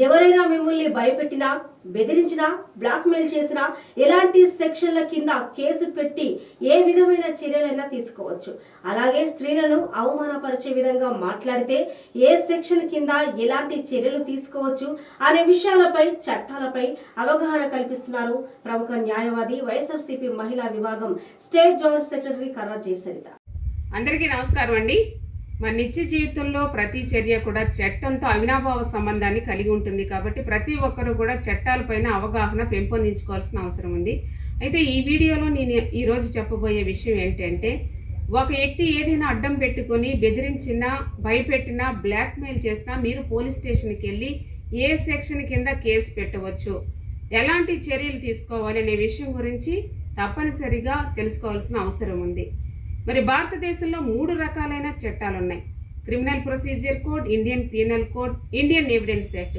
ఎవరైనా మిమ్మల్ని భయపెట్టినా, బెదిరించినా, బ్లాక్మెయిల్ చేసినా ఎలాంటి సెక్షన్ల కింద కేసు పెట్టి ఏ విధమైన చర్యలైనా తీసుకోవచ్చు. అలాగే స్త్రీలను అవమానపరిచే విధంగా మాట్లాడితే ఏ సెక్షన్ కింద ఎలాంటి చర్యలు తీసుకోవచ్చు అనే విషయాలపై, చట్టాలపై అవగాహన కల్పిస్తున్నారు ప్రముఖ న్యాయవాది, వైఎస్ఆర్సీపీ మహిళా విభాగం స్టేట్ జాయింట్ సెక్రటరీ కర్రా జయసరిత. అందరికీ నమస్కారం అండి. మన నిత్య జీవితంలో ప్రతి చర్య కూడా చట్టంతో అవినాభావ సంబంధాన్ని కలిగి ఉంటుంది. కాబట్టి ప్రతి ఒక్కరూ కూడా చట్టాలపైన అవగాహన పెంపొందించుకోవాల్సిన అవసరం ఉంది. అయితే ఈ వీడియోలో నేను ఈరోజు చెప్పబోయే విషయం ఏంటంటే, ఒక వ్యక్తి ఏదైనా అడ్డం పెట్టుకొని బెదిరించినా, భయపెట్టినా, బ్లాక్మెయిల్ చేసినా మీరు పోలీస్ స్టేషన్కి వెళ్ళి ఏ సెక్షన్ కింద కేసు పెట్టవచ్చు, ఎలాంటి చర్యలు తీసుకోవాలి అనే విషయం గురించి తప్పనిసరిగా తెలుసుకోవాల్సిన అవసరం ఉంది. మరి భారతదేశంలో 3 రకాలైన చట్టాలు ఉన్నాయి. Criminal procedure code, Indian penal code, Indian evidence act.